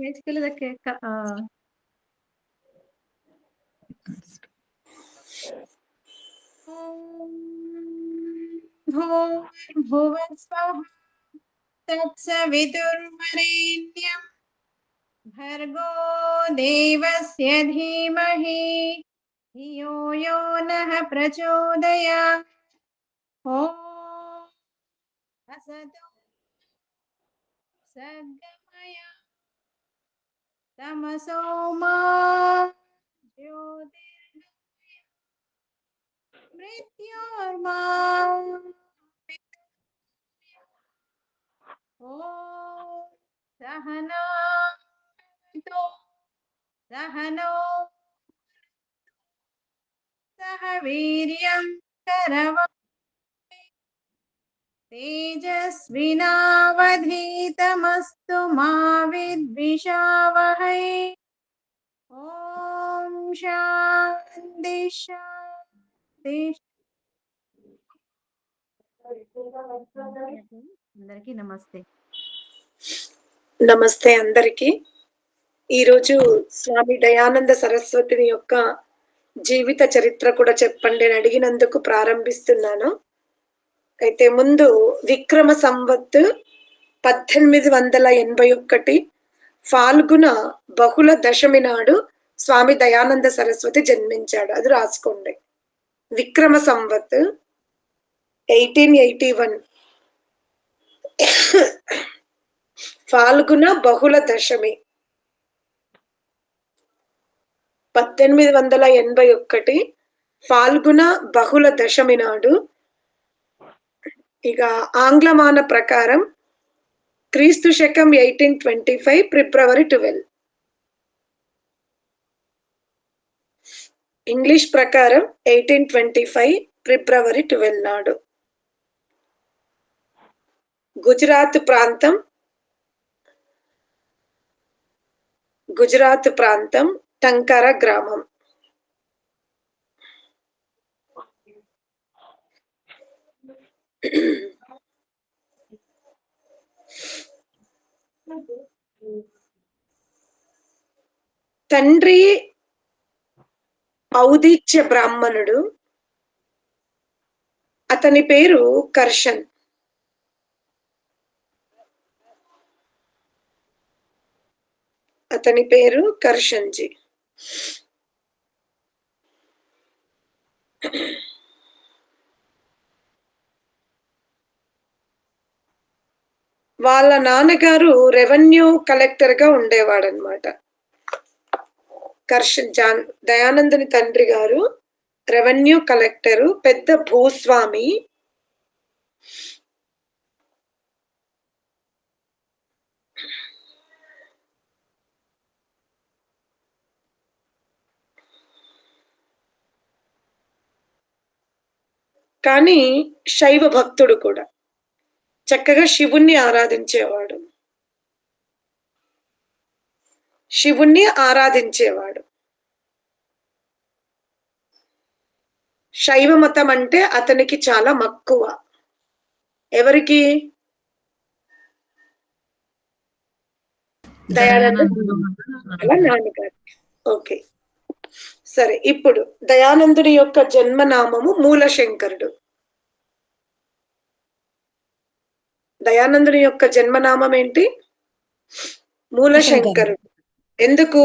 ಬೇಸಿಗೆಲ್ಲದಕ್ಕೆ भूर्भुवस्वः तत्सवितुर्वरेण्यं भर्गो देवस्य धीमहि धियो यो नः प्रचोदयात्। ॐ असतो सद्गमय तमसो मा ज्योतिर्गमय मृत्योर्मा ॐ सहना भवतु सहनो सह वीर्यं करवावहै तेजस्विनावधीतमस्तु मा विद्विषावहै। ॐ शान्ति शान्ति। అందరికీ నమస్తే. నమస్తే అందరికీ. ఈరోజు స్వామి దయానంద సరస్వతిని యొక్క జీవిత చరిత్ర కూడా చెప్పండి అని అడిగినందుకు ప్రారంభిస్తున్నాను. అయితే ముందు విక్రమ సంవత్ 1881 ఫాల్గుణ బహుళ దశమి నాడు స్వామి దయానంద సరస్వతి జన్మించాడు. అది రాసుకోండి. విక్రమ సంవత్ 1881 ఫాల్గుణ బహుళ దశమి 1881 ఫాల్గుణ బహుళ దశమి నాడు, ఇక ఆంగ్లమాన ప్రకారం క్రీస్తు శకం 1825 ఫిబ్రవరి 12, ఇంగ్లీష్ ప్రకారం 1825 ఫిబ్రవరి 12 నాడు గుజరాత్ ప్రాంతం టంకర గ్రామం. తండ్రి ఔదిచ్య బ్రాహ్మణుడు. అతని పేరు కర్షన్. అతని పేరు కర్షన్జీ. వాళ్ళ నాన్నగారు రెవెన్యూ కలెక్టర్ గా ఉండేవాడనమాట. దయానందుని తండ్రి గారు రెవెన్యూ కలెక్టరు, పెద్ద భూస్వామి. కానీ శైవ భక్తుడు కూడా. చక్కగా శివుణ్ణి ఆరాధించేవాడు. శైవ మతం అంటే అతనికి చాలా మక్కువ. ఎవరికి? నాన్నగారు. ఓకే, సరే. ఇప్పుడు దయానందుని యొక్క జన్మనామము మూలశంకరుడు. దయానందుని యొక్క జన్మనామం ఏంటి? మూలశంకరుడు. ఎందుకు?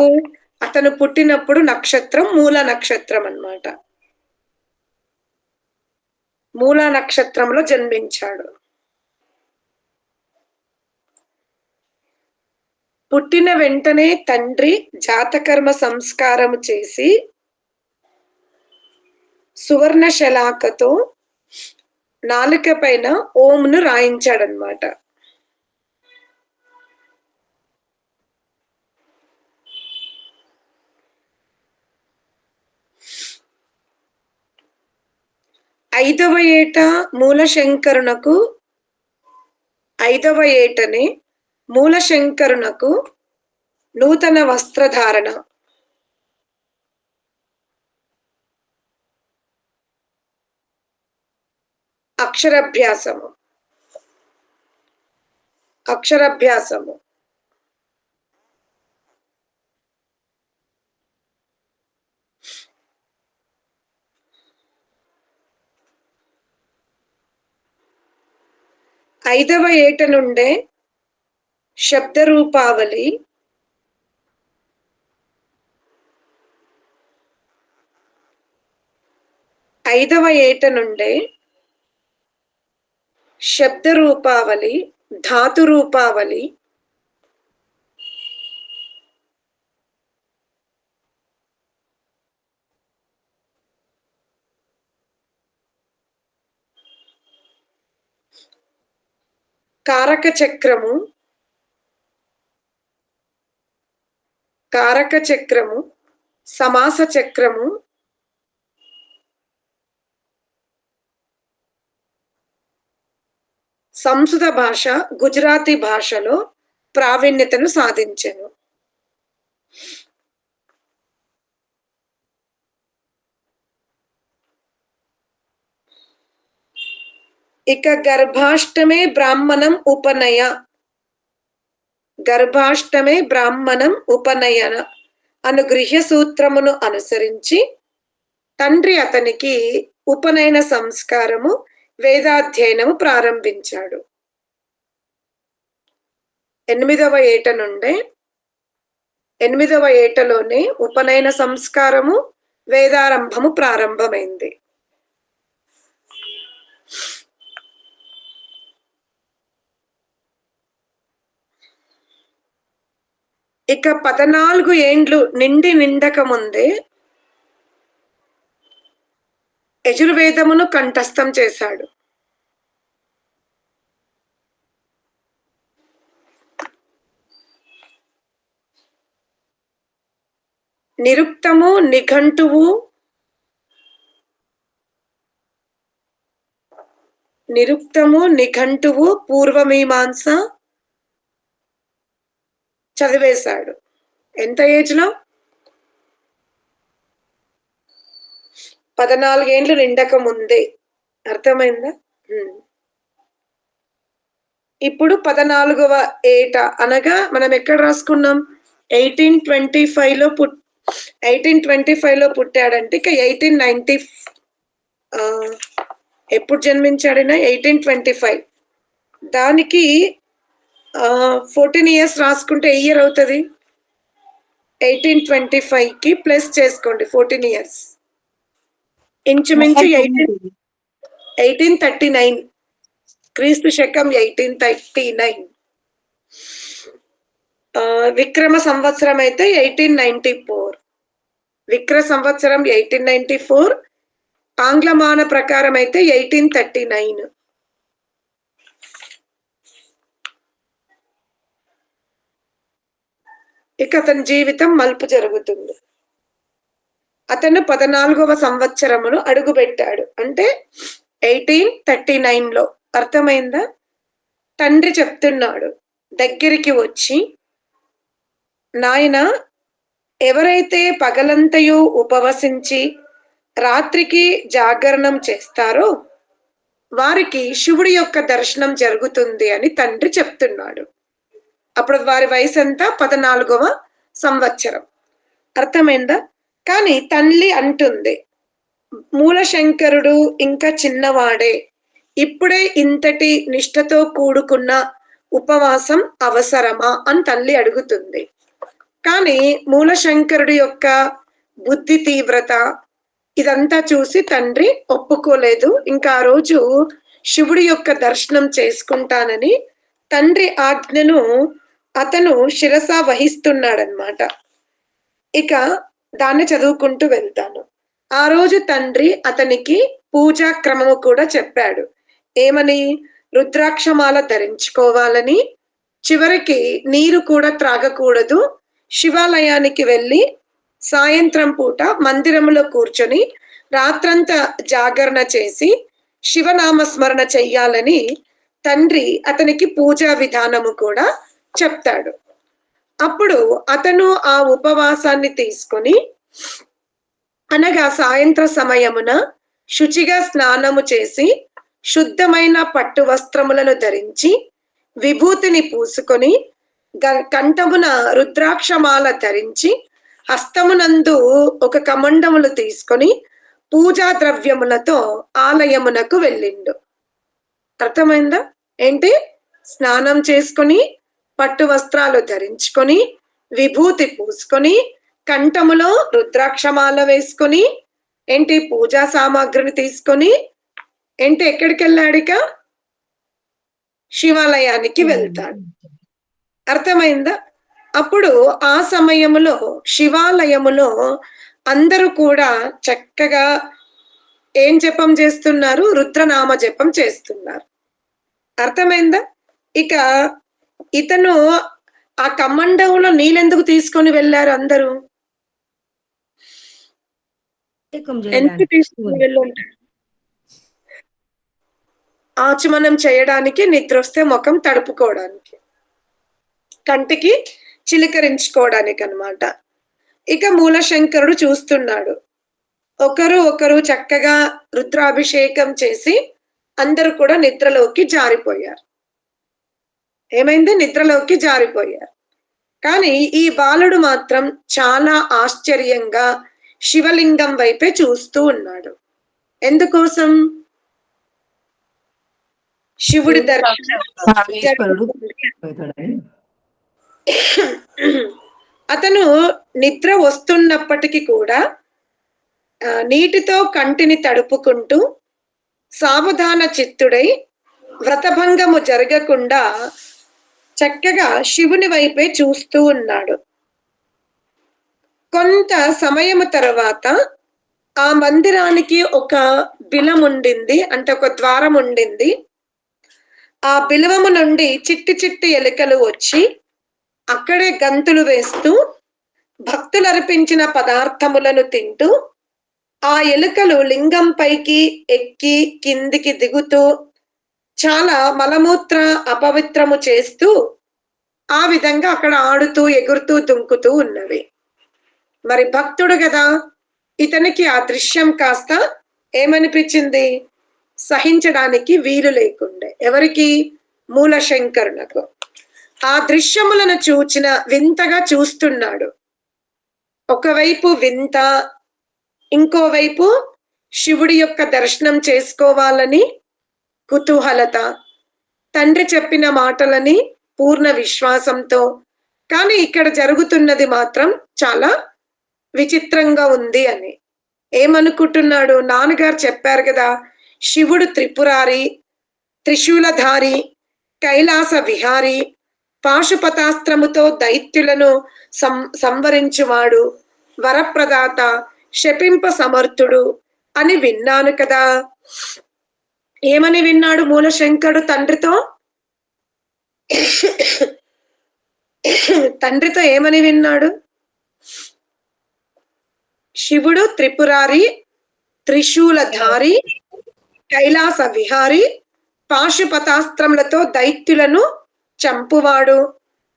అతను పుట్టినప్పుడు నక్షత్రం మూల నక్షత్రం అన్నమాట. మూల నక్షత్రంలో జన్మించాడు. పుట్టిన వెంటనే తండ్రి జాతకర్మ సంస్కారము చేసి సువర్ణ శలాకతో నాలుక పైన ఓంను రాయించాడనమాట. ఐదవ ఏటనే మూలశంకరునకు నూతన వస్త్రధారణ, అక్షరాభ్యాసము 5వ ఏట నుండే శబ్ద రూపావళి, 5వ ఏట నుండే శబ్ద రూపావళి, ధాతు రూపావళి, కారక చక్రము, సమాస చక్రము, సంస్కృత భాష, గుజరాతీ భాషలో ప్రావీణ్యతను సాధించెను. ఇక గర్భాష్టమే బ్రాహ్మణం ఉపనయన అను గృహ్య సూత్రమును అనుసరించి తండ్రి అతనికి ఉపనయన సంస్కారము, వేదాధ్యయనము ప్రారంభించాడు. 8వ ఏట నుండే 8వ ఏటలోనే ఉపనయన సంస్కారము, వేదారంభము ప్రారంభమైంది. ఇక 14 ఏండ్లు నిండక ముందే యజుర్వేదమును కంఠస్థం చేశాడు. నిరుక్తము, నిఘంటువు, పూర్వమీమాంస చదివేశాడు. ఎంత ఏజ్ లో? 14 ఏండ్లు నిండక ముందే. అర్థమైందా? ఇప్పుడు 14వ ఏట అనగా మనం ఎక్కడ రాసుకున్నాం? 1825 లో పుట్టాడంటే ఇక 1890 ఎప్పుడు జన్మించాడైనా 1825. దానికి 14 years రాసుకుంటే ఏ ఇయర్ అవుతుంది? 1825కి ప్లస్ చేసుకోండి 14 years. ఇంచుమించు 1839, క్రీస్తు శకం 1839. విక్రమ సంవత్సరం అయితే 1894. విక్ర సంవత్సరం 1894, ఆంగ్లమాన ప్రకారం అయితే 1839. ఇక అతని జీవితం మలుపు జరుగుతుంది. అతను 14వ సంవత్సరమును అడుగుపెట్టాడు అంటే 1839లో. అర్థమైందా? తండ్రి చెప్తున్నాడు దగ్గరికి వచ్చి, నాయన, ఎవరైతే పగలంతయు ఉపవసించి రాత్రికి జాగరణం చేస్తారో వారికి శివుడి యొక్క దర్శనం జరుగుతుంది అని తండ్రి చెప్తున్నాడు. అప్పుడు వారి వయసు ఎంత? 14వ సంవత్సరం. అర్థమైందా? కానీ తల్లి అంటుంది, మూలశంకరుడు ఇంకా చిన్నవాడే, ఇప్పుడే ఇంతటి నిష్ఠతో కూడుకున్న ఉపవాసం అవసరమా అని తల్లి అడుగుతుంది. కానీ మూలశంకరుడి యొక్క బుద్ధి తీవ్రత ఇదంతా చూసి తండ్రి ఒప్పుకోలేదు. ఇంకా ఆ రోజు శివుడి యొక్క దర్శనం చేసుకుంటానని తండ్రి ఆజ్ఞను అతను శిరస వహిస్తున్నాడనమాట. ఇక దాన్ని చదువుకుంటూ వెళ్తాను. ఆ రోజు తండ్రి అతనికి పూజా క్రమము కూడా చెప్పాడు. ఏమని? రుద్రాక్షమాల ధరించుకోవాలని, చివరికి నీరు కూడా త్రాగకూడదు, శివాలయానికి వెళ్ళి సాయంత్రం పూట మందిరంలో కూర్చొని రాత్రంతా జాగరణ చేసి శివనామస్మరణ చెయ్యాలని తండ్రి అతనికి పూజా విధానము కూడా చెప్తాడు. అప్పుడు అతను ఆ ఉపవాసాన్ని తీసుకొని, అనగా సాయంత్ర సమయమున శుచిగా స్నానము చేసి శుద్ధమైన పట్టు వస్త్రములను ధరించి విభూతిని పూసుకొని కంఠమున రుద్రాక్షమాల ధరించి హస్తమునందు ఒక కమండములు తీసుకొని పూజా ద్రవ్యములతో ఆలయమునకు వెళ్ళిండు. అర్థమైందా? ఏంటి? స్నానం చేసుకొని, పట్టు వస్త్రాలు ధరించుకొని, విభూతి పూసుకొని, కంఠములో రుద్రాక్షమాల వేసుకొని, ఏంటి పూజా సామాగ్రిని తీసుకొని, ఏంటి ఎక్కడికెళ్ళాడిక? శివాలయానికి వెళ్తాడు. అర్థమైందా? అప్పుడు ఆ సమయములో శివాలయములో అందరూ కూడా చక్కగా ఏం జపం చేస్తున్నారు? రుద్రనామ జపం చేస్తున్నారు. అర్థమైందా? ఇక ఇతను ఆ కమండంలో నీళ్ళెందుకు తీసుకొని వెళ్ళారు అందరూ? ఎందుకు తీసుకొని వెళ్ళుంటారు? ఆచమనం చేయడానికి, నిద్రొస్తే ముఖం తడుపుకోవడానికి, కంటికి చిలకరించుకోవడానికి అన్నమాట. ఇక మూలశంకరుడు చూస్తున్నాడు. ఒకరు చక్కగా రుద్రాభిషేకం చేసి అందరూ కూడా నిద్రలోకి జారిపోయారు. ఏమైంది? నిద్రలోకి జారిపోయారు. కానీ ఈ బాలుడు మాత్రం చాలా ఆశ్చర్యంగా శివలింగం వైపే చూస్తూ ఉన్నాడు. ఎందుకోసం? శివుడి దర్శనం అతను నిద్ర వస్తున్నప్పటికీ కూడా నీటితో కంటిని తడుపుకుంటూ సావధాన చిత్తుడై వ్రతభంగము జరగకుండా చక్కగా శివుని వైపే చూస్తూ ఉన్నాడు. కొంత సమయము తర్వాత ఆ మందిరానికి ఒక బిలం ఉండింది, అంటే ఒక ద్వారం ఉండింది. ఆ బిలవము నుండి చిట్టి చిట్టి ఎలుకలు వచ్చి అక్కడే గంతులు వేస్తూ భక్తులు అర్పించిన పదార్థములను తింటూ ఆ ఎలుకలు లింగం పైకి ఎక్కి కిందికి దిగుతూ చాలా మలమూత్ర అపవిత్రము చేస్తూ ఆ విధంగా అక్కడ ఆడుతూ ఎగురుతూ దుంకుతూ ఉన్నవి. మరి భక్తుడు కదా, ఇతనికి ఆ దృశ్యం కాస్త ఏమనిపించింది? సహించడానికి వీలు లేకుండే. ఎవరికి? మూలశంకరునకు. ఆ దృశ్యములను చూచిన వింతగా చూస్తున్నాడు. ఒకవైపు వింత, ఇంకోవైపు శివుడి యొక్క దర్శనం చేసుకోవాలని కుతూహలత, తండ్రి చెప్పిన మాటలని పూర్ణ విశ్వాసంతో. కానీ ఇక్కడ జరుగుతున్నది మాత్రం చాలా విచిత్రంగా ఉంది అని ఏమనుకుంటున్నాడు? నాన్నగారు చెప్పారు కదా, శివుడు త్రిపురారి, త్రిశూలధారి, కైలాస విహారి, పాశుపతాస్త్రముతో దైత్యులను సంవరించువాడు, వరప్రదాత, శపింప సమర్థుడు అని విన్నాను కదా. ఏమని విన్నాడు మూలశంకరుడు తండ్రితో? తండ్రితో ఏమని విన్నాడు? శివుడు త్రిపురారి, త్రిశూలధారి, కైలాస విహారి, పాశుపతాస్త్రములతో దైత్యులను చంపువాడు,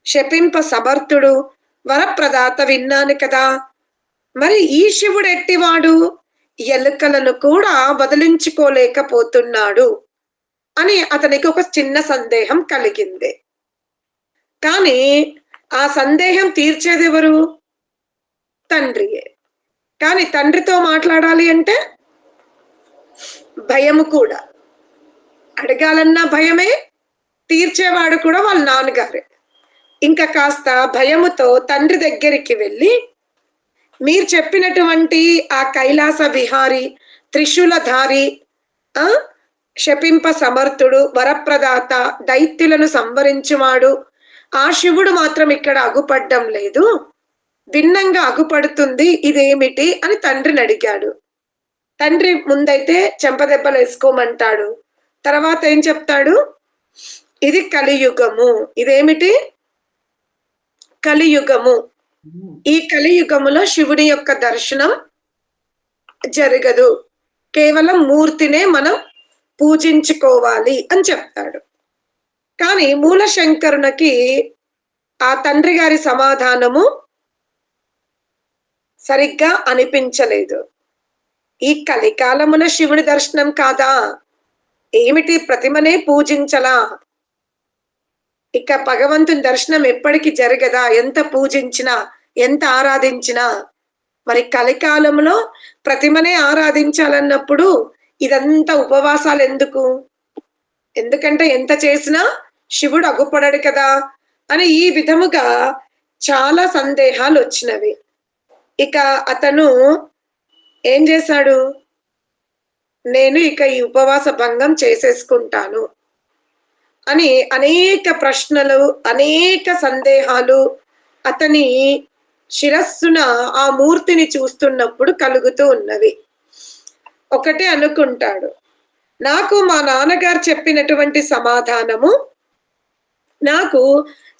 శపింప సమర్థుడు, వరప్రదాత విన్నాను కదా. మరి ఈ శివుడు ఎట్టివాడు? ఎలుకలను కూడా వదిలించుకోలేకపోతున్నాడు అని అతనికి ఒక చిన్న సందేహం కలిగింది. కానీ ఆ సందేహం తీర్చేది ఎవరు? తండ్రియే. కానీ తండ్రితో మాట్లాడాలి అంటే భయము కూడా. అడగాలన్నా భయమే, తీర్చేవాడు కూడా వాళ్ళ నాన్నగారే. ఇంకా కాస్త భయముతో తండ్రి దగ్గరికి వెళ్ళి, మీరు చెప్పినటువంటి ఆ కైలాస విహారి, త్రిశూలధారి, శపింప సమర్థుడు, వరప్రదాత, దైత్యులను సంవరించువాడు ఆ శివుడు మాత్రం ఇక్కడ అగుపడ్డం లేదు, భిన్నంగా అగుపడుతుంది, ఇదేమిటి అని తండ్రిని అడిగాడు. తండ్రి ముందైతే చెంపదెబ్బలు వేసుకోమంటాడు. తర్వాత ఏం చెప్తాడు? ఇది కలియుగము. ఇదేమిటి? కలియుగము. ఈ కలియుగములో శివుడి యొక్క దర్శనం జరగదు, కేవలం మూర్తినే మనం పూజించుకోవాలి అని చెప్తాడు. కానీ మూలశంకరునికి ఆ తండ్రి గారి సమాధానము సరిగ్గా అనిపించలేదు. ఈ కలికాలమున శివుడి దర్శనం కాదా? ఏమిటి ప్రతిమనే పూజించలా? ఇక భగవంతుని దర్శనం ఎప్పటికీ జరగదా? ఎంత పూజించినా, ఎంత ఆరాధించినా. మరి కలికాలంలో ప్రతిమనే ఆరాధించాలన్నప్పుడు ఇదంతా ఉపవాసాలు ఎందుకు? ఎందుకంటే ఎంత చేసినా శివుడు అగుపడడు కదా అని ఈ విధముగా చాలా సందేహాలు వచ్చినవి. ఇక అతను ఏం చేశాడు, నేను ఇక ఈ ఉపవాస భంగం చేసేసుకుంటాను అని అనేక ప్రశ్నలు, అనేక సందేహాలు అతని శిరస్సున ఆ మూర్తిని చూస్తున్నప్పుడు కలుగుతూ ఉన్నవి. ఒకటే అనుకుంటాడు, నాకు మా నాన్నగారు చెప్పినటువంటి సమాధానము నాకు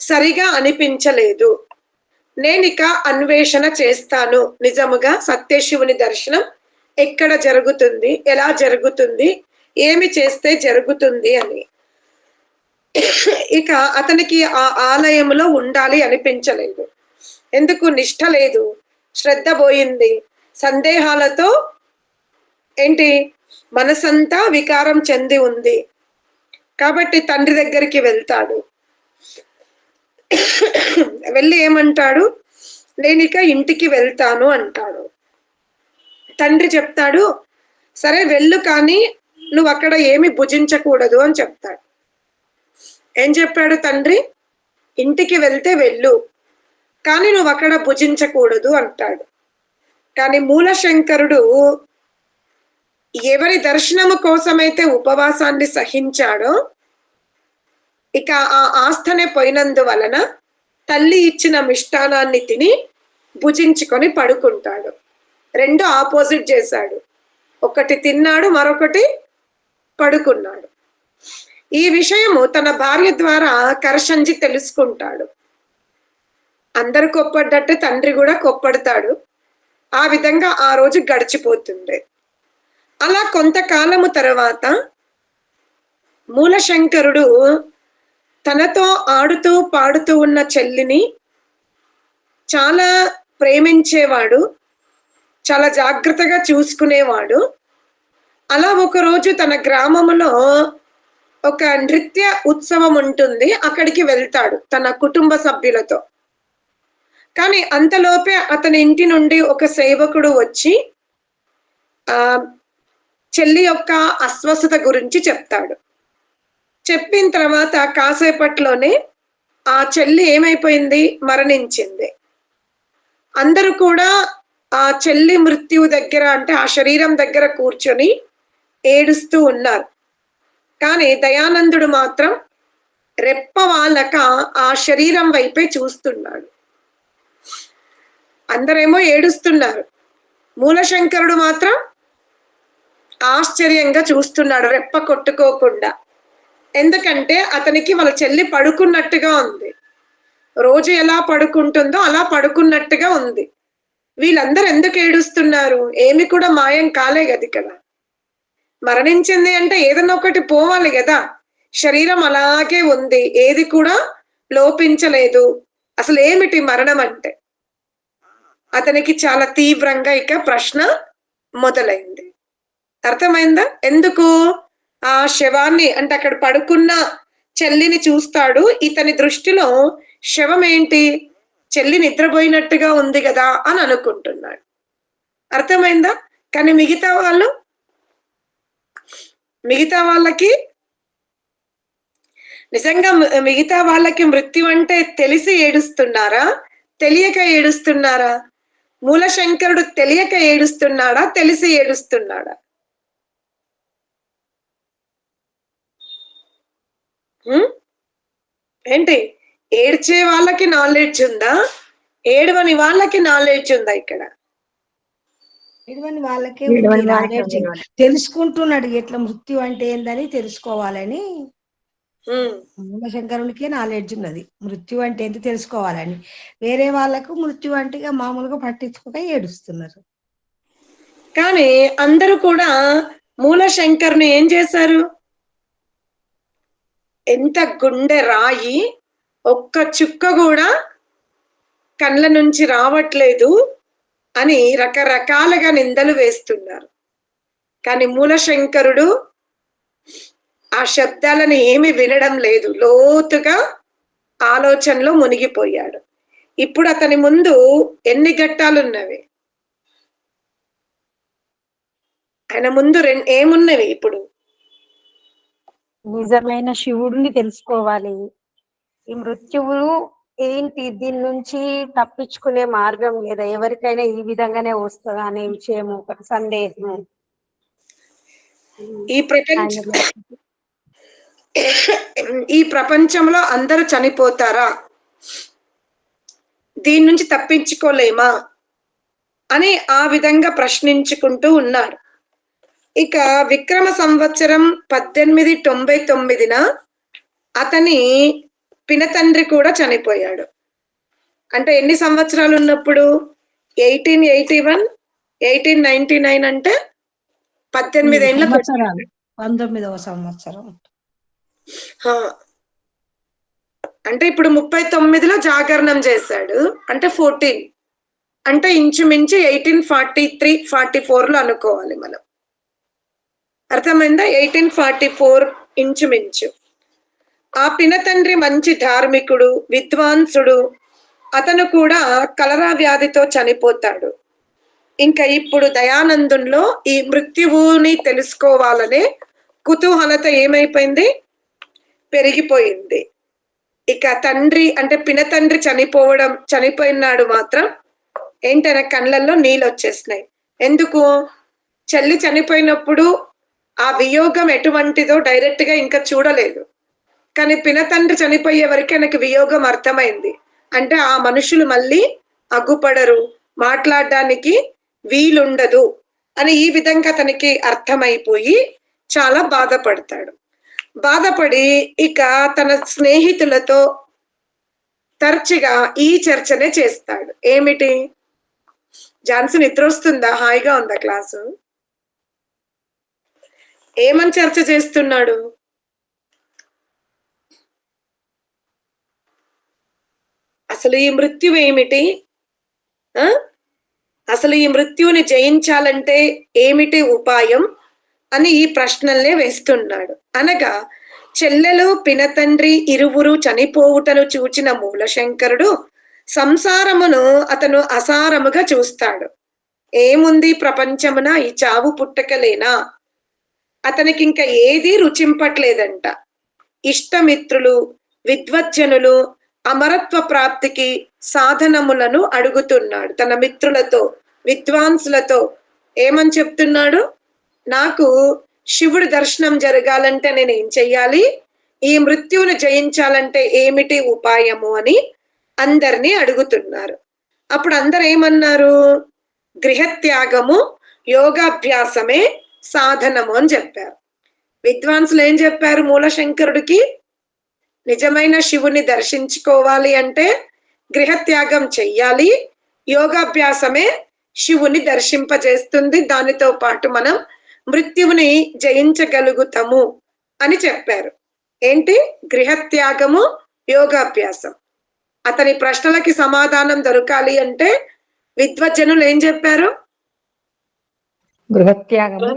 సరిగా అనిపించలేదు. నేనిక అన్వేషణ చేస్తాను. నిజముగా సత్యశివుని దర్శనం ఎక్కడ జరుగుతుంది, ఎలా జరుగుతుంది, ఏమి చేస్తే జరుగుతుంది అని. ఇక అతనికి ఆ ఆలయంలో ఉండాలి అనిపించలేదు. ఎందుకు? నిష్ఠ లేదు, శ్రద్ధ పోయింది, సందేహాలతో ఏంటి మనసంతా వికారం చెంది ఉంది. కాబట్టి తండ్రి దగ్గరికి వెళ్తాడు. వెళ్ళి ఏమంటాడు, నేనిక ఇంటికి వెళ్తాను అంటాడు. తండ్రి చెప్తాడు, సరే వెళ్ళు, కానీ నువ్వు అక్కడ ఏమి భుజించకూడదు అని చెప్తాడు. ఏం చెప్పాడు తండ్రి? ఇంటికి వెళ్తే వెళ్ళు, కానీ నువ్వు అక్కడ భుజించకూడదు అంటాడు. కానీ మూలశంకరుడు ఎవరి దర్శనము కోసమైతే ఉపవాసాన్ని సహించాడో, ఇక ఆ ఆస్థనే పోయినందువలన తల్లి ఇచ్చిన మిష్టానాన్ని తిని భుజించుకొని పడుకుంటాడు. రెండు ఆపోజిట్ చేశాడు. ఒకటి తిన్నాడు, మరొకటి పడుకున్నాడు. ఈ విషయము తన భార్య ద్వారా కరషంజి తెలుసుకుంటాడు. అందరు కొప్పడ్డట్టు తండ్రి కూడా కొప్పడతాడు. ఆ విధంగా ఆ రోజు గడిచిపోతుంది. అలా కొంతకాలము తర్వాత మూలశంకరుడు తనతో ఆడుతూ పాడుతూ ఉన్న చెల్లిని చాలా ప్రేమించేవాడు, చాలా జాగ్రత్తగా చూసుకునేవాడు. అలా ఒకరోజు తన గ్రామంలో ఒక నృత్య ఉత్సవం ఉంటుంది, అక్కడికి వెళ్తాడు తన కుటుంబ సభ్యులతో. కానీ అంతలోపే అతని ఇంటి నుండి ఒక సేవకుడు వచ్చి చెల్లి యొక్క అస్వస్థత గురించి చెప్తాడు. చెప్పిన తర్వాత కాసేపట్లోనే ఆ చెల్లి ఏమైపోయింది, మరణించింది. అందరూ కూడా ఆ చెల్లి మృత్యువు దగ్గర, అంటే ఆ శరీరం దగ్గర కూర్చొని ఏడుస్తూ ఉన్నారు. కానీ దయానందుడు మాత్రం రెప్ప వాళ్ళక ఆ శరీరం వైపే చూస్తున్నాడు. అందరేమో ఏడుస్తున్నారు, మూలశంకరుడు మాత్రం ఆశ్చర్యంగా చూస్తున్నాడు, రెప్ప కొట్టుకోకుండా. ఎందుకంటే అతనికి వాళ్ళ చెల్లి పడుకున్నట్టుగా ఉంది. రోజు ఎలా పడుకుంటుందో అలా పడుకున్నట్టుగా ఉంది. వీళ్ళందరూ ఎందుకు ఏడుస్తున్నారు? ఏమి కూడా మాయం కాలే కదా కదా. మరణించింది అంటే ఏదన్నా ఒకటి పోవాలి కదా. శరీరం అలాగే ఉంది, ఏది కూడా లోపించలేదు. అసలు ఏమిటి మరణం అంటే? అతనికి చాలా తీవ్రంగా ఇక ప్రశ్న మొదలైంది. అర్థమైందా? ఎందుకు? ఆ శవాన్ని, అంటే అక్కడ పడుకున్న చెల్లిని చూస్తాడు. ఇతని దృష్టిలో శవం ఏంటి, చెల్లి నిద్రపోయినట్టుగా ఉంది కదా అని అనుకుంటున్నాడు. అర్థమైందా? కానీ మిగతా వాళ్ళకి నిజంగా మిగతా వాళ్ళకి మృత్యు అంటే తెలిసి ఏడుస్తున్నారా, తెలియక ఏడుస్తున్నారా? మూలశంకరుడు తెలియక ఏడుస్తున్నాడా, తెలిసి ఏడుస్తున్నాడా? ఏంటి? ఏడ్చే వాళ్ళకి నాలెడ్జ్ ఉందా, ఏడవని వాళ్ళకి నాలెడ్జ్ ఉందా? ఇక్కడ ఏడవని వాళ్ళకే ఉంది నాలెడ్జ్. తెలుసుకుంటున్నాడు ఎట్లా మృత్యు అంటే ఏందని తెలుసుకోవాలని. మూలశంకరునికే నాలెడ్జ్ ఉన్నది మృత్యు అంటే ఏంటి తెలుసుకోవాలని. వేరే వాళ్ళకు మృత్యు అంటే మామూలుగా పట్టించుకోక ఏడుస్తున్నారు. కానీ అందరూ కూడా మూలశంకరుని ఏం చేశారు? ఎంత గుండె రాయి, ఒక్క చుక్క కూడా కళ్ళ నుంచి రావట్లేదు అని రకరకాలుగా నిందలు వేస్తున్నారు. కానీ మూలశంకరుడు ఆ శబ్దాలను ఏమి వినడం లేదు, లోతుగా ఆలోచనలో మునిగిపోయాడు. ఇప్పుడు అతని ముందు ఎన్ని ఘట్టాలున్నవి? ఆయన ముందు ఏమున్నవి? ఇప్పుడు నిజమైన శివుడిని తెలుసుకోవాలి. ఈ మృత్యువు ఏంటి, దీని నుంచి తప్పించుకునే మార్గం లేదా, ఎవరికైనా ఈ విధంగానే వస్తుందా అనే విషయం ఒక సందేహం. ఈ ప్రపంచ ఆయన ఈ ప్రపంచంలో అందరూ చనిపోతారా, దీని నుంచి తప్పించుకోలేమా అని ఆ విధంగా ప్రశ్నించుకుంటూ ఉన్నాడు. ఇక విక్రమ సంవత్సరం 1899న అతని పినతండ్రి కూడా చనిపోయాడు. అంటే ఎన్ని సంవత్సరాలు ఉన్నప్పుడు? 1881, 1899 అంటే 18 ఏళ్ళ సంవత్సరాలు, 19వ సంవత్సరం. అంటే ఇప్పుడు 39లో జాగరణం చేశాడు, అంటే 14, అంటే ఇంచుమించు 1843, 44లో అనుకోవాలి మనం. అర్థమైందా? 1844 ఇంచుమించు. ఆ పినతండ్రి మంచి ధార్మికుడు, విద్వాంసుడు. అతను కూడా కలరా వ్యాధితో చనిపోతాడు. ఇంకా ఇప్పుడు దయానందంలో ఈ మృత్యువుని తెలుసుకోవాలనే కుతూహలత ఏమైపోయింది? పెరిగిపోయింది. ఇక తండ్రి అంటే పినతండ్రి చనిపోయినాడు మాత్రం ఏంటనే కళ్ళల్లో నీళ్ళు వచ్చేసినాయి. ఎందుకు? చెల్లి చనిపోయినప్పుడు ఆ వియోగం ఎటువంటిదో డైరెక్ట్ గా ఇంకా చూడలేదు, కానీ పినతండ్రి చనిపోయే వరకు ఆయనకి వియోగం అర్థమైంది. అంటే ఆ మనుషులు మళ్ళీ అగ్గుపడరు, మాట్లాడడానికి వీలుండదు అని ఈ విధంగా తనకి అర్థమైపోయి చాలా బాధపడతాడు. బాధపడి ఇక తన స్నేహితులతో తరచుగా ఈ చర్చనే చేస్తాడు. ఏమిటి? ఝాన్సీ నిద్ర వస్తుందా? హాయిగా ఉందా క్లాసు? ఏమని చర్చ చేస్తున్నాడు? అసలు ఈ మృత్యువు ఏమిటి? అసలు ఈ మృత్యువుని జయించాలంటే ఏమిటి ఉపాయం అని ఈ ప్రశ్నల్నే వేస్తున్నాడు. అనగా చెల్లెలు పినతండ్రి ఇరువురు చనిపోవుటను చూచిన మూలశంకరుడు సంసారమును అతను అసారముగా చూస్తాడు. ఏముంది ప్రపంచమున, ఈ చావు పుట్టకలేనా? అతనికి ఇంకా ఏది రుచింపట్లేదంట. ఇష్టమిత్రులు, విద్వజ్జనులు అమరత్వ ప్రాప్తికి సాధనములను అడుగుతున్నాడు. తన మిత్రులతో, విద్వాంసులతో ఏమని చెప్తున్నాడు? నాకు శివుడి దర్శనం జరగాలంటే నేను ఏం చెయ్యాలి, ఈ మృత్యువును జయించాలంటే ఏమిటి ఉపాయము అని అందరినీ అడుగుతున్నారు. అప్పుడు అందరు ఏమన్నారు? గృహత్యాగము, యోగాభ్యాసమే సాధనము అని చెప్పారు. విద్వాంసులు ఏం చెప్పారు? మూలశంకరుడికి నిజమైన శివుని దర్శించుకోవాలి అంటే గృహత్యాగం చెయ్యాలి, యోగాభ్యాసమే శివుని దర్శింపజేస్తుంది, దానితో పాటు మనం మృత్యువుని జయించగలుగుతాము అని చెప్పారు. ఏంటి? గృహత్యాగము, యోగాభ్యాసం. అతని ప్రశ్నలకి సమాధానం దొరకాలి అంటే విద్వజ్జనులు ఏం చెప్పారు? గృహత్యాగము,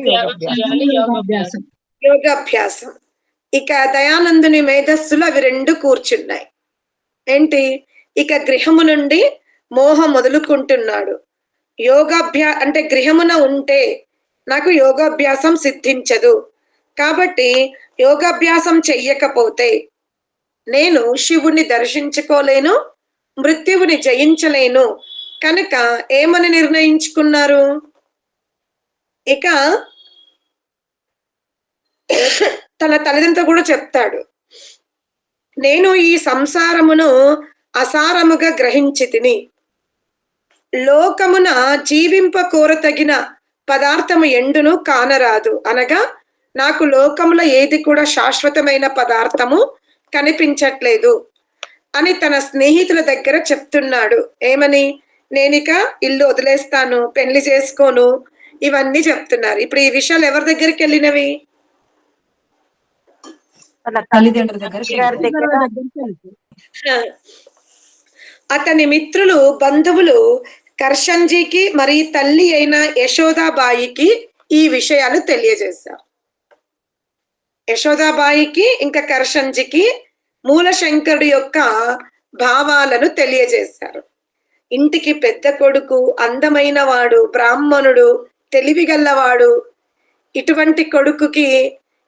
యోగాభ్యాసం. ఇక దయానందుని మేధస్సులు అవి రెండు కూర్చున్నాయి. ఏంటి? ఇక గృహము నుండి మోహం మొదలుకుంటున్నాడు. అంటే గృహమున ఉంటే నాకు యోగాభ్యాసం సిద్ధించదు, కాబట్టి యోగాభ్యాసం చెయ్యకపోతే నేను శివుని దర్శించుకోలేను, మృత్యువుని జయించలేను. కనుక ఏమని నిర్ణయించుకున్నారు? ఇక తన తల్లిదండ్రులు కూడా చెప్తాడు, నేను ఈ సంసారమును అసారముగా గ్రహించి తిని లోకమున జీవింప కోరతగిన పదార్థము ఎండును కానరాదు. అనగా నాకు లోకములో ఏది కూడా శాశ్వతమైన పదార్థము కనిపించట్లేదు అని తన స్నేహితుల దగ్గర చెప్తున్నాడు. ఏమని? నేనిక ఇల్లు వదిలేస్తాను, పెళ్లి చేసుకోను, ఇవన్నీ చెప్తున్నారు. ఇప్పుడు ఈ విషయాలు ఎవరి దగ్గరికి వెళ్ళినవి? తల్లిదండ్రుల దగ్గర. అతని మిత్రులు, బంధువులు కర్షంజీకి మరి తల్లి అయిన యశోదాబాయికి ఈ విషయాలు తెలియజేశారు. యశోదాబాయికి ఇంకా కర్షంజీకి మూలశంకరుడి యొక్క భావాలను తెలియజేశారు. ఇంటికి పెద్ద కొడుకు, అందమైన వాడు, బ్రాహ్మణుడు, తెలివిగల్లవాడు, ఇటువంటి కొడుకుకి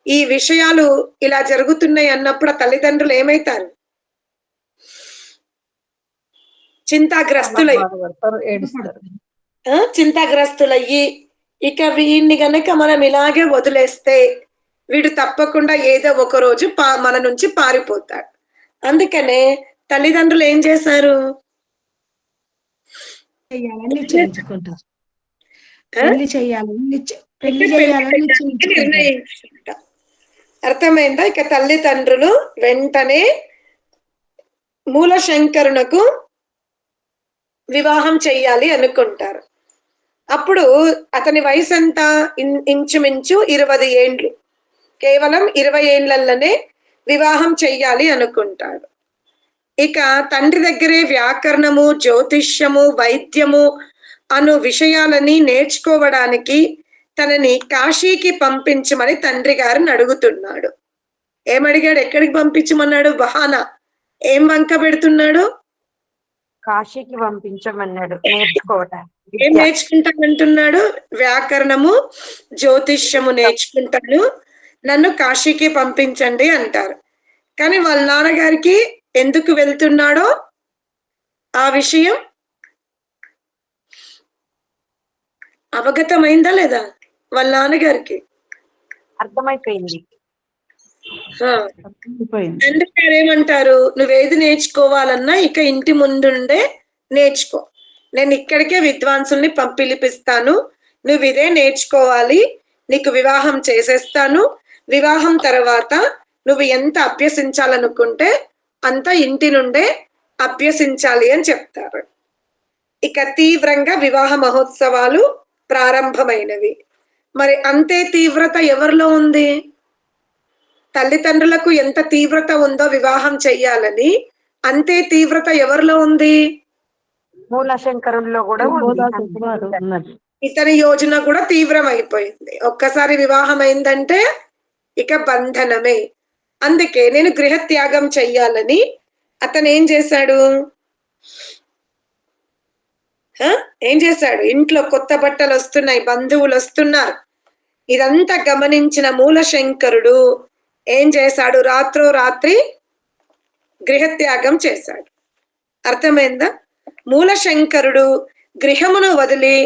ఈ విషయాలు ఇలా జరుగుతున్నాయి అన్నప్పుడు ఆ తల్లిదండ్రులు ఏమైతారు? చింతాగ్రస్తులై చింతాగ్రస్తులయ్యి ఇక వీడిని గనక మనం ఇలాగే వదిలేస్తే వీడు తప్పకుండా ఏదో ఒక రోజు మన నుంచి పారిపోతాడు. అందుకనే తల్లిదండ్రులు ఏం చేశారు? చేయించుకుంటారు. పెళ్లి చేయాలని నిర్ణయించుకుంట. అర్థమైందా? ఇక తల్లిదండ్రులు వెంటనే మూలశంకరునకు వివాహం చెయ్యాలి అనుకుంటారు. అప్పుడు అతని వయసు ఎంత? ఇంచుమించు 20 ఏండ్లు. కేవలం 20 ఏండ్లలోనే వివాహం చెయ్యాలి అనుకుంటాడు. ఇక తండ్రి దగ్గరే వ్యాకరణము, జ్యోతిష్యము, వైద్యము అను విషయాలని నేర్చుకోవడానికి తనని కాశీకి పంపించమని తండ్రి గారిని అడుగుతున్నాడు. ఏమడిగాడు? ఎక్కడికి పంపించమన్నాడు? బహానా. ఏం వంక పెడుతున్నాడు? కాశీకి పంపించమన్నాడు నేర్చుకోవటానికి. ఏం నేర్చుకుంటానంటున్నాడు? వ్యాకరణము, జ్యోతిష్యము నేర్చుకుంటాను, నన్ను కాశీకి పంపించండి అంటారు. కానీ వాళ్ళ నాన్నగారికి ఎందుకు వెళ్తున్నాడో ఆ విషయం అవగతమైందా లేదా? వాళ్ళ నాన్నగారికి అర్థమైపోయింది. తండ్రి గారు ఏమంటారు? నువ్వేది నేర్చుకోవాలన్నా ఇక ఇంటి ముందుండే నేర్చుకో, నేను ఇక్కడికే విద్వాంసుల్ని పిలిపిస్తాను, నువ్వు ఇదే నేర్చుకోవాలి, నీకు వివాహం చేసేస్తాను, వివాహం తర్వాత నువ్వు ఎంత అభ్యసించాలనుకుంటే అంత ఇంటి నుండే అభ్యసించాలి అని చెప్తారు. ఇక తీవ్రంగా వివాహ మహోత్సవాలు ప్రారంభమైనవి. మరి అంతే తీవ్రత ఎవరిలో ఉంది? తల్లిదండ్రులకు ఎంత తీవ్రత ఉందో వివాహం చెయ్యాలని, అంతే తీవ్రత ఎవరిలో ఉంది? మూలశంకరుల్లో కూడా ఇతని యోజన కూడా తీవ్రమైపోయింది. ఒక్కసారి వివాహం అయిందంటే ఇక బంధనమే. అందుకే నేను గృహత్యాగం చెయ్యాలని అతను ఏం చేశాడు? ఏం చేశాడు? ఇంట్లో కొత్త బట్టలు వస్తున్నాయి, బంధువులు వస్తున్నారు. ఇదంతా గమనించిన మూలశంకరుడు ఏం చేశాడు? రాత్రో రాత్రి గృహత్యాగం చేశాడు. అర్థమైందా? మూలశంకరుడు గృహమును వదిలి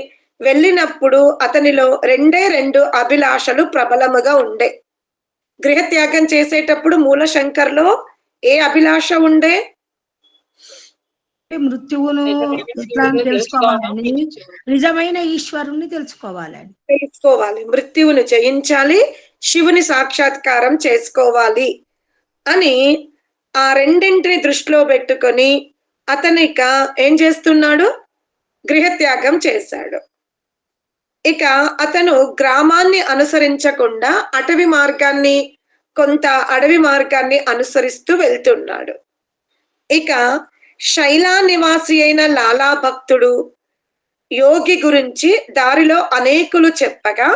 వెళ్ళినప్పుడు అతనిలో 2 అభిలాషలు ప్రబలముగా ఉండే. గృహత్యాగం చేసేటప్పుడు మూలశంకర్లో ఏ అభిలాష ఉండే? మృత్యువును ఎట్లా తెలుసుకోవాలని, నిజమైన ఈశ్వరుని తెలుసుకోవాలి, మృత్యువును జయించాలి, శివుని సాక్షాత్కారం చేసుకోవాలి అని ఆ రెండింటిని దృష్టిలో పెట్టుకొని అతనిక ఏం చేస్తున్నాడు? గృహత్యాగం చేశాడు. ఇక అతను గ్రామాన్ని అనుసరించకుండా కొంత అడవి మార్గాన్ని అనుసరిస్తూ వెళ్తున్నాడు. ఇక శైలా నివాసి అయిన లాలా భక్తుడు యోగి గురించి దారిలో అనేకులు చెప్పగా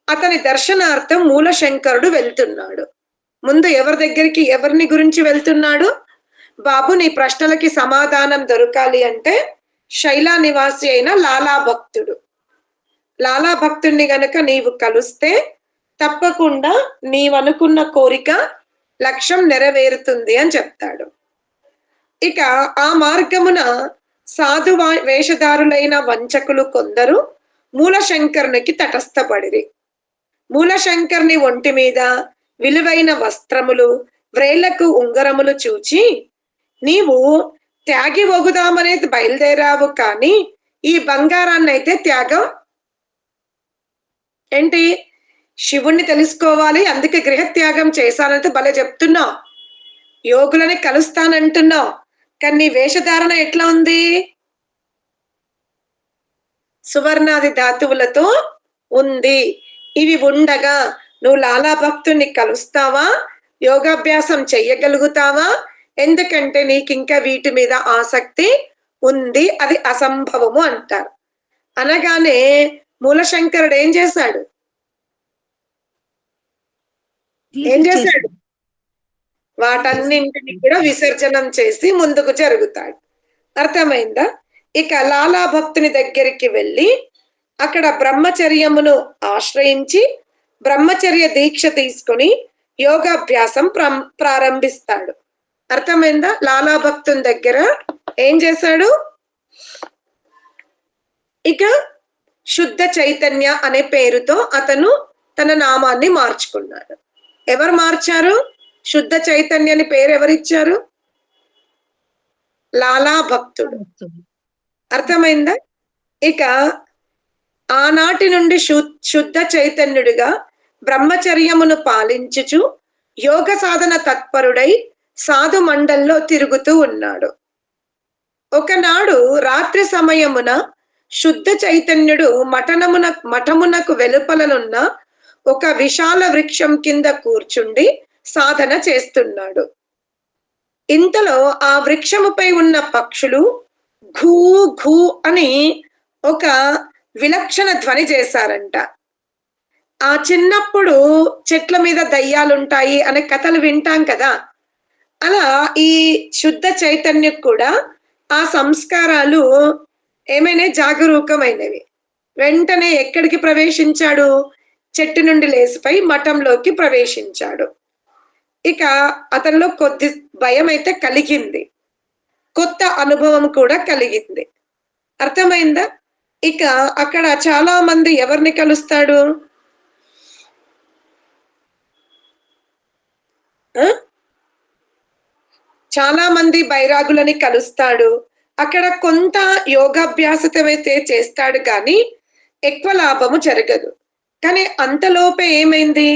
అతని దర్శనార్థం మూలశంకరుడు వెళ్తున్నాడు. ముందు ఎవరిని గురించి వెళ్తున్నాడు? బాబు, నీ ప్రశ్నలకి సమాధానం దొరకాలి అంటే శైలా నివాసి అయిన లాలా భక్తుడిని గనక నీవు కలిస్తే తప్పకుండా నీవనుకున్న కోరిక, లక్ష్యం నెరవేరుతుంది అని చెప్తాడు. ఇక ఆ మార్గమున సాధు వేషధారులైన వంచకులు కొందరు మూలశంకరునికి తటస్థపడిరి. మూలశంకరుని ఒంటి మీద విలువైన వస్త్రములు, వ్రేళ్లకు ఉంగరములు చూచి, నీవు త్యాగి ఒగుదామనేది బయలుదేరావు, కానీ ఈ బంగారాన్ని అయితే త్యాగం ఏంటి? శివుణ్ణి తెలుసుకోవాలి, అందుకే గృహత్యాగం చేశానంటే భలే చెప్తున్నావు, యోగులని కలుస్తానంటున్నావు, కానీ నీ వేషధారణ ఎట్లా ఉంది? సువర్ణాది ధాతువులతో ఉంది. ఇవి ఉండగా నువ్వు లాలా భక్తుని కలుస్తావా? యోగాభ్యాసం చెయ్యగలుగుతావా? ఎందుకంటే నీకు ఇంకా వీటి మీద ఆసక్తి ఉంది, అది అసంభవము అంటారు. అనగానే మూలశంకరుడు ఏం చేశాడు? వాటన్నింటిని కూడా విసర్జనం చేసి ముందుకు జరుగుతాడు. అర్థమైందా? ఇక లాలా భక్తుని దగ్గరికి వెళ్ళి అక్కడ బ్రహ్మచర్యమును ఆశ్రయించి బ్రహ్మచర్య దీక్ష తీసుకుని యోగాభ్యాసం ప్రారంభిస్తాడు. అర్థమైందా? లాలా భక్తుని దగ్గర ఏం చేశాడు? ఇక శుద్ధ చైతన్య అనే పేరుతో అతను తన నామాన్ని మార్చుకున్నాడు. ఎవరు మార్చారు? శుద్ధ చైతన్య అని పేరు ఎవరిచ్చారు? లాలా భక్తుడు. అర్థమైందా? ఇక ఆనాటి నుండి శుద్ధ చైతన్యుడిగా బ్రహ్మచర్యమును పాలించుచు యోగ సాధన తత్పరుడై సాధు మండల్లో తిరుగుతూ ఉన్నాడు. ఒకనాడు రాత్రి సమయమున శుద్ధ చైతన్యుడు మఠమునకు వెలుపలనున్న ఒక విశాల వృక్షం కింద కూర్చుండి సాధన చేస్తున్నాడు. ఇంతలో ఆ వృక్షముపై ఉన్న పక్షులు ఘూ ఘూ అని ఒక విలక్షణ ధ్వని చేశారంట. ఆ చిన్నప్పుడు చెట్ల మీద దయ్యాలుంటాయి అనే కథలు వింటాం కదా, అలా ఈ శుద్ధ చైతన్యం కూడా ఆ సంస్కారాలు ఏమైనా జాగరూకమైనవి. వెంటనే ఎక్కడికి ప్రవేశించాడు? చెట్టు నుండి లేసిపోయి మఠంలోకి ప్రవేశించాడు. ఇక అతనిలో కొద్ది భయం అయితే కలిగింది, కొత్త అనుభవం కూడా కలిగింది. అర్థమైందా? ఇక అక్కడ చాలా మంది ఎవరిని కలుస్తాడు? చాలా మంది బైరాగులని కలుస్తాడు. అక్కడ కొంత యోగాభ్యాసమైతే చేస్తాడు కానీ ఎక్కువ లాభము జరగదు. కానీ అంతలోపే ఏమైంది?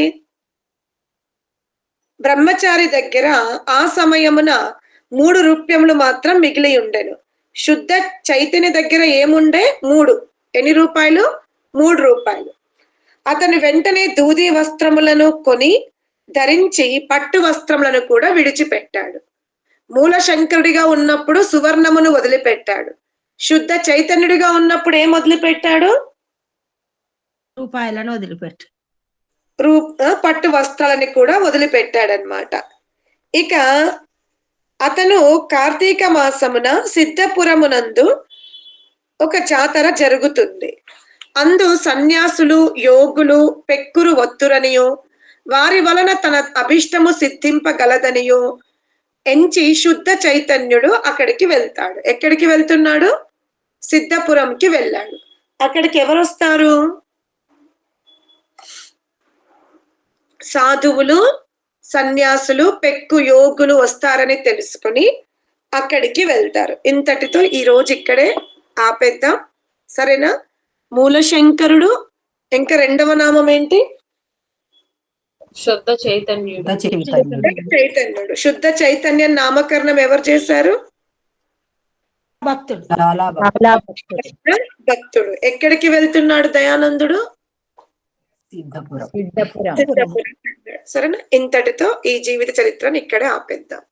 బ్రహ్మచారి దగ్గర ఆ సమయమున 3 రూప్యములు మాత్రం మిగిలి ఉండెను. శుద్ధ చైతన్య దగ్గర ఏముండే? 3. ఎన్ని రూపాయలు? 3 రూపాయలు. అతను వెంటనే దూది వస్త్రములను కొని ధరించి పట్టు వస్త్రములను కూడా విడిచిపెట్టాడు. మూల శంకరుడిగా ఉన్నప్పుడు సువర్ణమును వదిలిపెట్టాడు. శుద్ధ చైతన్యుడిగా ఉన్నప్పుడు ఏం వదిలిపెట్టాడు? రూపాయలను వదిలిపెట్టు, పట్టు వస్త్రాలని కూడా వదిలిపెట్టాడనమాట. ఇక అతను కార్తీక మాసమున సిద్ధపురమునందు ఒక జాతర జరుగుతుంది. అందు సన్యాసులు, యోగులు పెక్కురు ఒత్తురనియో వారి వలన తన అభిష్టము సిద్ధింపగలదనియో ఎంచి శుద్ధ చైతన్యుడు అక్కడికి వెళ్తాడు. ఎక్కడికి వెళ్తున్నాడు? సిద్ధపురంకి వెళ్ళాడు. అక్కడికి ఎవరు వస్తారు? సాధువులు, సన్యాసులు, పెక్కు యోగులు వస్తారని తెలుసుకుని అక్కడికి వెళ్తారు. ఇంతటితో ఈ రోజు ఇక్కడే ఆపేద్దాం, సరేనా? మూలశంకరుడు, ఇంకా రెండవ నామం ఏంటి? శుద్ధ చైతన్యుడు. చైతన్యుడు. శుద్ధ చైతన్య నామకరణం ఎవరు చేశారు? భక్తుడు. భక్తుడు. ఎక్కడికి వెళ్తున్నాడు దయానందుడు? సిద్ధపురం. సరేనా? ఇంతటితో ఈ జీవిత చరిత్రను ఇక్కడే ఆపేద్దాం.